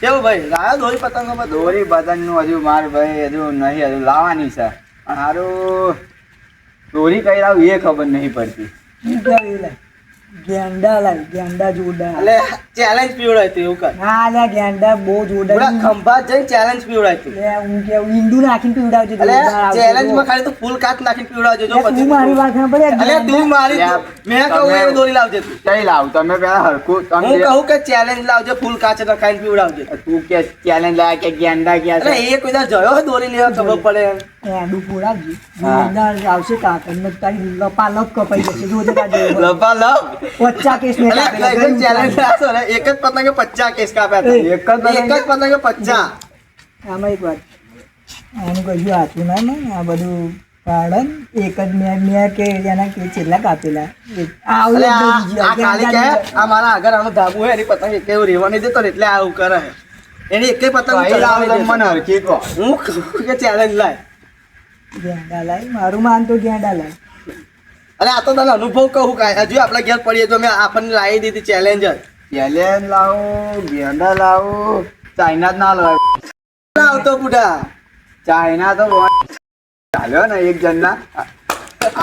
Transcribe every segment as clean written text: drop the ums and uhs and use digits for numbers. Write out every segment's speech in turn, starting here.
કેવું ભાઈ લાયો દોરી પતંગો માં? દોરી પતંગ નું હજુ માર ભાઈ હજુ નહીં, હજુ લાવવાની છે. પણ હારું દોરી કઈ લાવું એ ખબર નહીં પડતી. ગેંડા લાય, ગેંડા જોરદાર. એટલે ચેલેન્જ પીવડાય તું એવું કર. ના લે ગેંડા બહુ જોરદાર. પૂરા ખંભા જઈને ચેલેન્જ પીવડાય તું. લે હું કેવું ઈંડું નાખીને પીવડાવજો. એટલે ચેલેન્જ માં ખાલી તું ફૂલ કાચ નાખીને પીવડાવજો. જો લે, તું મારી વાત સાંભળ. એટલે તું મારી મેં કહું એ દોરી લાવજે તું. કઈ લાવ તમે પેલા હરખું હું કહું કે ચેલેન્જ લાવજે, ફૂલ કાચ નખાઈને પીવડાવજે. તું કે ચેલેન્જ લાયા કે ગેંડા ક્યાં એટલે છે? એ કોઈ દાડો જોયો દોરી લેવા ખબર પડે એમ. એંડું પોડાવજો. જોરદાર આવશે કાકડને તારી લપાલપ કપાઈ જશે. જોજે તારી લપા લપ. 50 કેસ મેં કાપેલા. ચેલેન્જ લાવશો ને એક જ પતંગે 50 કેસ કાપ્યા હતા. એક જ પતંગે 50. આમાં એક વાત આનું કશું હાથું ના ને આ બધું કાઢન એક જ મેં કે એના કે છેલ્લા કાપેલા અલે આ કાલી કે આ મારા આગળ આનું ધાબુ હે એની પતંગ એક એવું રેવા નહીં દેતો ને એટલે આવું કરે છે. એની એક પતંગ કઈ લાવ મને હરખી કહો. હું કહું કે ચેલેન્જ લાય. ગેંડા લાય મારું માન તો ગેંડા લાય. અરે આ તો તને અનુભવ કહું કાંઈ હજુ આપણે ઘેર પડીએ તો મેં આપણને લાવી દીધી ચેલેન્જ જ. ચેલેન્જ લાવો, ગેંડા લાવો, ચાઇના જ ના લાવ. આવતો બુઢા ચાઇના તો ચાલ્યો ને એક જણના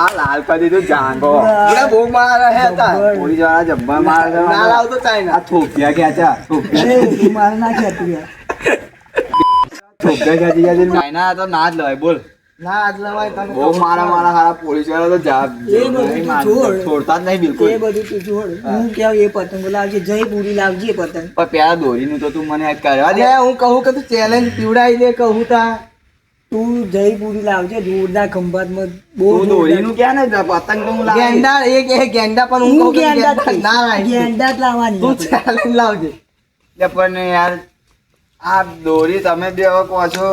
આ લાલ કરી દીધું જાંગો. બુઢા બહુ મારે હે હતા. પોલીસ વાળા જબ્બા મારે છે. ના લાવતો ચાઇના. આ થોપિયા ક્યાં છે? થોપિયા તું મારે ના કહેતું યાર. થોપિયા ક્યાં છે? ચાઇના તો ના જ લવાય બોલ. ના આજ લવાય તને બહુ મારા હારા પોલીસ વાળા તો બધું છોડ. છોડતા જ નહીં બિલકુલ. એ બધું તું છોડ. હું કેવું એ પતંગો લાવજે જયપુરી લાવજે પતંગ. પણ પેલા દોરીનું તો તું મને કરવા દે. અરે હું કહું કે તું ચેલેન્જ પીવડાવી દે કહું તા. તું જયપુરી લાવજે જોરદાર ખંભાતમાં બહુ તું દોરીનું ક્યાં ને પતંગ તો હું લાવી. ગેંડા એ ગેંડા પણ હું હું કહું કે ગેંડા ગેંડા ના લાવી. ગેંડા જ લાવવાની તું ચેલેન્જ લાવજે. એટલે પણ યાર આ દોરી તમે બે કહો છો.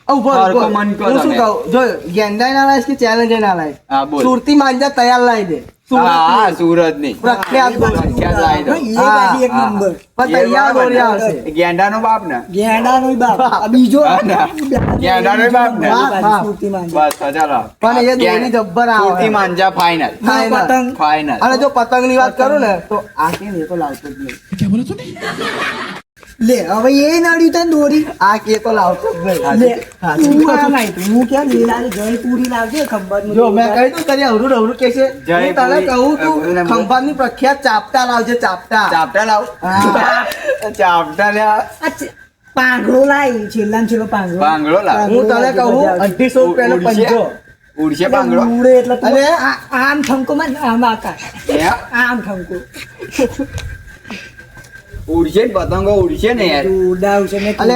ઉભો હરખો મન કરો હું શું તમે. કહું જો ગેંડા ના લાવીશ કે ચેલેન્જ ના લાવીશ. હા બોલ. સુરતી માંજા તૈયાર લાવી દે. હા સુરત ની પ્રખ્યાત દોરી. પ્રખ્યાત લાવી દો. એ બાજી એક હા, નંબર. પણ તૈયાર દોરી આવશે. ગેંડાનો બાપ ને ગેંડાનો બાપ આ બીજો હા ને. ગેંડાનો બાપ ને. બાપ. સુરતી માંજા. બસ ચાલો. પણ એ દોરી જબ્બર આવે. સુરતી માંજા ફાઇનલ. ફાઇનલ. પતંગ. ફાઇનલ. અને જો પતંગ ની વાત કરું ને તો આ કે એ તો લાવતો જ નહીં. લે હવે એ નડ્યું તને દોરી આ કે તો લાવતો જ નહીં. લે તું આ માહિતી હું ક્યાં લીલા જયપુરી લાવજે ખંભાતમાં જો મેં કહ્યું તું તને અવરું અવરું કે છે હું તને જયપુરી. કહું તું ખંભાતની પ્રખ્યાત ચાપટા લાવજે ચાપટા. ચાપટા લાવ. ચાપટા લ્યા. આ પાંગડો લાય છેલ્લા ને છેલ્લો પાંગડો પાંગડો લાવ. હું તને કહું 250 રૂપિયાનો પંજો. ઉડશે પાંગડો. ઉડે એટલે તું અરે આમ ઠમકો માં આમ આકાર હે? આમ ઠમકો ઉડશે જ પતંગો ઉડશે ને યાર. ઉડાવશે ને અલે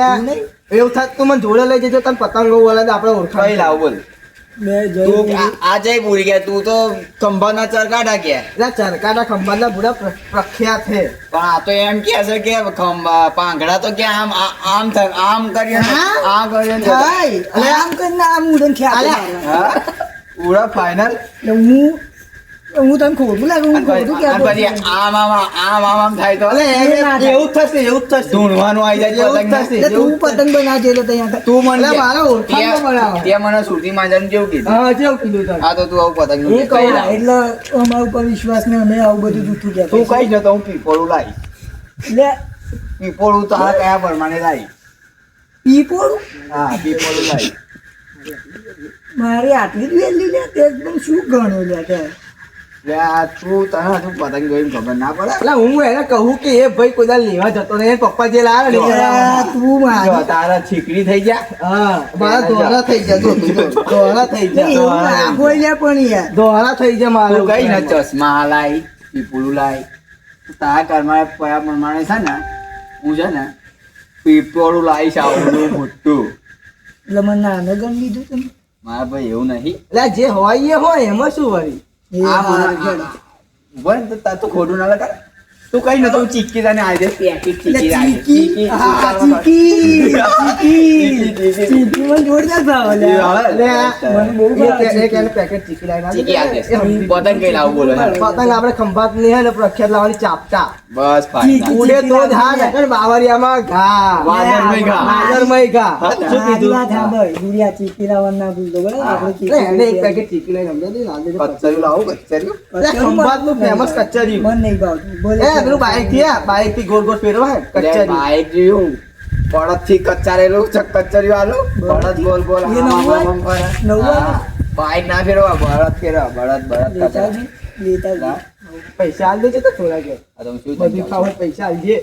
એવું થાત તું મને જોડે લઈ જજો તને પતંગો વાળા આપણે કઈ ઓળખાય લાવ બોલ. મેં તું જયપુરી આ જય પૂરી ગયા તું તો ખંભાના ચરકાટા ગયા. એટલે ચરકાના ખંભાતના બુડા પ્રખ્યાત છે. પણ આ તો એમ કે છે કે પાંગડા તો કે આમ આમ થાય આમ કરીએ ને આ કરીએ ને. થાય અલે આમ કરીને આમ ઉડન ખ્યાલ અલે. હા? ઉડા ફાઇનલ. હું તને ખોટું લાગે હું ખોટું પછી ક્યાં આમ થાય તો અલે એવું જ થશે એવું જ થશે. ધૂણવાનું આવી જાય એવું જ પતંગને. થશે. તું પતંગ બનાવજે એટલે ત્યાં તું મને અલે કે. મારા ઓળખાણનો બનાવો. તે મને સુરતી માંજાનું કેવું કીધું. હા જેવું કીધું તને. આ તો તું આવું પતંગ એ કહું એટલે અમારા ઉપર વિશ્વાસ ને અમે આવું બધું જૂઠું તું કહેતા કહીશ ને તો હું પીપોળું લાવીશ. એટલે પીપોળું તો આ કયા પ્રમાણે લાવીશ. પીપોળું હા પીપોળું લાવીશ. મારી આટલી જ વેલી લે તે એકદમ શું ગણ્યું લે તે એટલે આ તું તને તું પતંગ જોઈને ખબર ના પડે. એટલે હું એને કહું કે એ ભાઈ કોઈ દાડો લેવા જતો નહીં. એના પપ્પા જે લાવે ને એ આ તું જો મારી તારા છીકડી થઈ જા. હા મારા દોરા થઈ જાય જો તું જો. દોરા થઈ જાય એવું ના હોય લે પણ યાર દોરા થઈ જાય મારા તું કઈ ને ચશ્મા લાય પીપળું લાય. તારા ઘરમાં પયા પ્રમાણે છે ને હું છે ને પીપળું લાવીશ આવડું મોટું. એટલે મને નાનો ગમ લીધું તમે મારા ભાઈ એવું નહીં. એટલે જે હોય એ હોય એમાં શું વળી. એ આ હારું મને ખેડો. ઉભો ને તો તાર તો ખોટું ના લગાડ. તું કઈ ને તો ચીકી તને આવી દે પેકેટ એટલે ચીકી આવી દે. ચીકી હા ચીકી મને જોરદાર ભાવ લે એટલે મને બહુ ભાવે એક એને પેકેટ ચીકી લાવીને ચીકી આપી આવી દે. દે. પતંગ કઈ લાવું બોલો યાર. પતંગ આપણે ખંભાતની હે ને પ્રખ્યાત લાવવાની ચાપટા. બસ ફાઇનલ. ઉડે તો જ હા નકર બાવરિયામાં ઘા. વાદળમય ઘા. વાદળમય ઘા. હા, શું મારી કીધું? વાત સાંભળ દુનિયા ચીકી લાવવાનું ના ભૂલતો બરાબર આપણે એટલે એને એક ચીકી પેકેટ ચીકી લઈને અમને દે, લાલ દે. કચરિયું લાવું કચરિયું. એટલે ખંભાતનું ફેમસ કચરિયું. મન નહીં ભાવતું બોલે એ પેલું બાઈક થી બાઈક થી ગોળ ગોળ ફેરવાય કચરી બાઈક જોયું બળદ થી કચારેલું કચરિયું આલું બળદ ગોલ ગોલ એ નવું હોય? નવું હોય? બાઈક ના ફેરવા બળદ ફેરવા બળદ લેતા કચરા. આવજે, લેતા આવજે. પૈસા આલ દેજે તો થોડા કે આ તો હું શું બધું સમજાવું? ખાવા પૈસા આલજે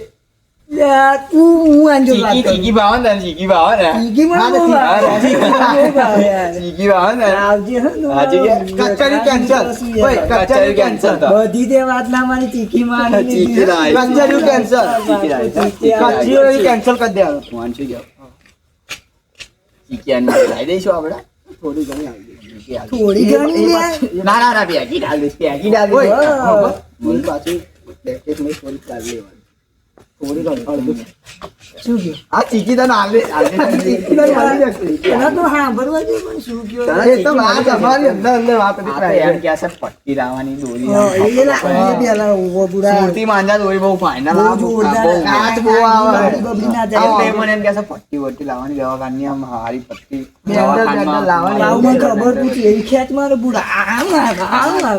લે, તું હું આંજો વાત ચીકી કરું. ચીકી ભાવે ને ચીકી ભાવે ને ચીકી મને હા, બહુ નથી. ભાવે. ચીકી મને બહુ ભાવે યાર. ચીકી ભાવે ને આવજે હો તું. આજે કે કચરી કેન્સલ ભાઈ કચરી કેન્સલ બધી તે વાત ના મારી ચીકી માં આવી ચીકી દીધી. લાવી. કચરી કેન્સલ ચીકી લાવી. કચરી કેન્સલ કરી દેવાનું વાંચી જાઓ ચીકી આને લાવી દઈશું આપણે થોડી ઘણી આવી ચીકી આલી. થોડી ઘણી એ યાર. ના ના ના પેકી ડાલ દઈશ પેકી ડાલ ઓય, દઈશ હા, બસ. મને પાછું પેકેટમાં થોડી કાઢ લેવાની. થોડી ઘણી અડધું. શું કે આ ચીકી તને આલે મળી જશે. પેલા તો સાંભળવા દે પણ શું કયો એ તો વાત અમારી અંદર અંદર વાત હતી આ તો એમ કે છે પટ્ટી લાવવાની દોરી હા, એ પેલા ઉભો પૂરા સુરતી માંજા દોરી બહુ ફાઇનલ બહુ જોરદાર. કાચ બહુ આવે. ગાડી બબડી ના જાય. એટલે મને એમ કે છે પટ્ટી વટ્ટી લાવવાની દવાખાની આમ હારી પટ્ટી બેન્ડલ દવાખાનામાં લાવવાની. લાવ મને ખબર પૂછી એવી ખેંચ મારો બુડા આમ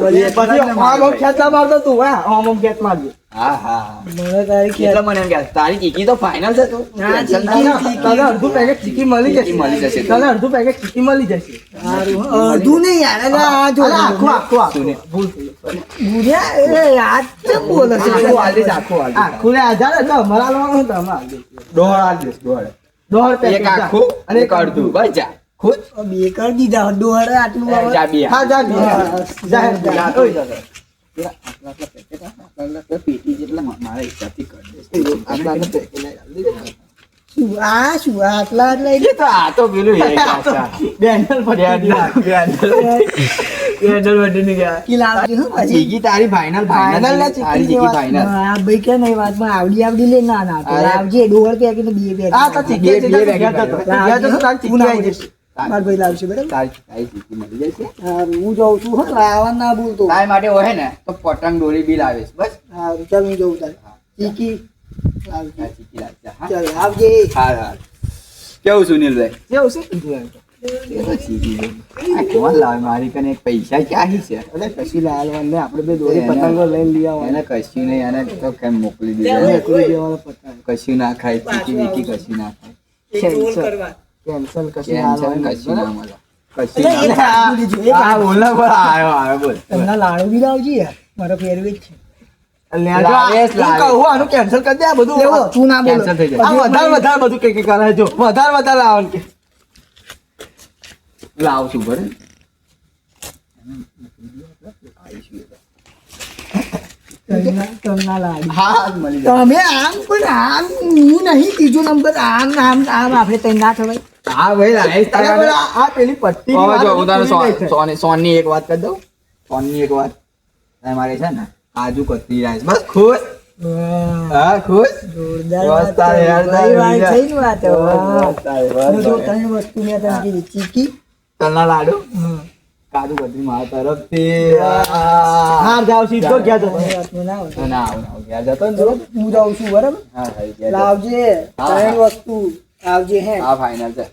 પછી આમ ખેંચા મારતો તું હા આમ ખેંચ મારજો હા હા મને તારી એટલે ખેંચ મને એમ કે તારી ચીકી તો ફાઇનલ છે તું હા, ટેન્શન ના ચીકી. લે. તને અડધું પેકેટ ચીકી મળી ચીકી મળી જશે. જશે તને અડધું પેકેટ ચીકી મળી જશે સારું અડધું નહીં યાર એટલે આ જો અરે આખું આખું આખું સુને. ભૂલ થઈ ગઈ. બુડા એ યાદ કેમ બોલે છે આખું આલી દઈશ, આખું આલી દઈશ. આખું લે હજાર એટલે અમારા લાવવાનું તો અમે આલી દઈશું. દોડ આલી દઈશ, દોડ. દોઢ પેકેટ એક આખું અને એક અડધું બસ જા ખુશ બે કરી દીધા દોડે આટલું આવે. જા બે હા જા જા જા. ઓય જા પેટી જેટલા મારા હિસાબથી કરી દઈશ. આટલા પેકેટ લઈ આલી દે. શું આ શું આટલા આટલા એ તો આ તો પેલું હે કાચા. બેન્ડલ પડી લાવજો હો પછી ચીકી તારી ફાઇનલ Final ફાઇનલ ના ચીકી તારી ચીકી ની ફાઇનલ આ ભાઈ કે નહીં વાતમાં આવડી લે ના ના તો અરે. લાવજે દોડ પેકેટ ને બે પેકેટ આ તો ચીકી છે બે તો પેકેટ ગયા તો લાવજો. ગયા તો તારી ચીકી આવી જશે માર ભાઈ લાવશે બરાબર તારી તારી ચીકી મળી જશે હારું, હું જાઉં છું હો લાવવા ના બોલતો તારી માટે હોય ને તો પતંગ દોરી બી લાવીશ બસ હારું ચાલ હું જઉં તાર ચીકી લાવજે. આ ચીકી લાવજે, હા ચાલ આવજે હા હા કેવું સુનિલભાઈ કેવું છે કીધું એમ તો? એ તો ચીકી છે. આ કોણ લાવે મારી કને એક પૈસા ક્યાં છે અરે કશી લાલવાન ને આપણે બે દોરી પતંગો લઈને લઈ આવવાના એને કશું નહીં એને તો કેમ મોકલી એને દીધું મોકલી દેવાના પતંગ કશું ના ખાય ચીકી બીકી કશું ના ખાય કેન્સલ કશી કેમ છે લાલવાની કશું ના મળે કશું એટલે એક ના હાથ લીધું, એક હા હાથ. બોલ બોલ આવ્યો બોલ તમને લાડુ બી લાવજે યાર મારો ફેરવેટ છે લેજો આ- લાવેશ, હું લાવેશ. કહું આનું કેન્સલ કરી દે આ બધું લેવો તું ના બોલો Cancel થઈ જાય. આ વધારે વધારે બધું કે કરે જો વધારે વધારે લાવવાનું કે લાવ છું બરે તમને લાડુ હા મળી જાય તમે આમ પણ આમ હું નહીં ત્રીજો નંબર આમ આમ આમ આપણે તઈ ના થવાય હા ભાઈ લાઈશ અરે પણ આ પેલી પટ્ટી હવે જો ઉદાહરણ સોનની એક વાત કરી દઉં સોનની એક વાત મારે છે ને કાજુ કતરી રાઈસ બસ ખુશ હા ખુશ જોરદાર બસ વાત તારે છે. યાર ભાઈ તારે વાત થઈ ને વાત બસ, વાહ. તારે બસ, અને જો બસ. ત્રણ વસ્તુ મેં તને કીધી ચીકી તલના લાડુ હમ. કાજુ કતરી મારા તરફથી હાર જાવ સીધો ગયા તો કોઈ વાતનું ના હોય. ના આવું ના આવું ઘેર જતો ને તું? હું જાઉં છું બરાબર હા હા ઘેર જતો. લાવજે હા, ત્રણ હા. વસ્તુ આવજે હે હા ફાઇનલ છે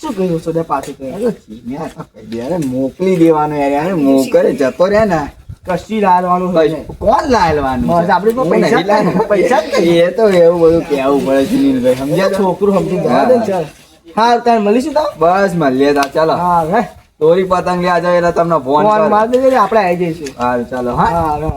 શું કહ્યું સોદા પાછું કહે અરે ચીમિયા તો કહી દે યાર મોકલી દેવાનું યાર યાર મોકલે જતો રહે ને કશી લાલવાનું હોય નહીં. કોણ લાલવાનું બસ છે? આપણી પાસે હું પૈસા નહીં લાલવાનું. પૈસા જ નહીં. એ તો એવું બધું કેવું પડે સુનિલભાઈ સમજ્યા તો? છોકરું સમજી જવા દે ને ચાલ હા તારે મળીશું તો બસ મળીએ તા ચાલો હા હે દોરી પતંગ લેવા જાય એટલે તમને ફોન ફોન કર માર દેજે આપણે આવી જઈશું હારું ચાલો હા હા હા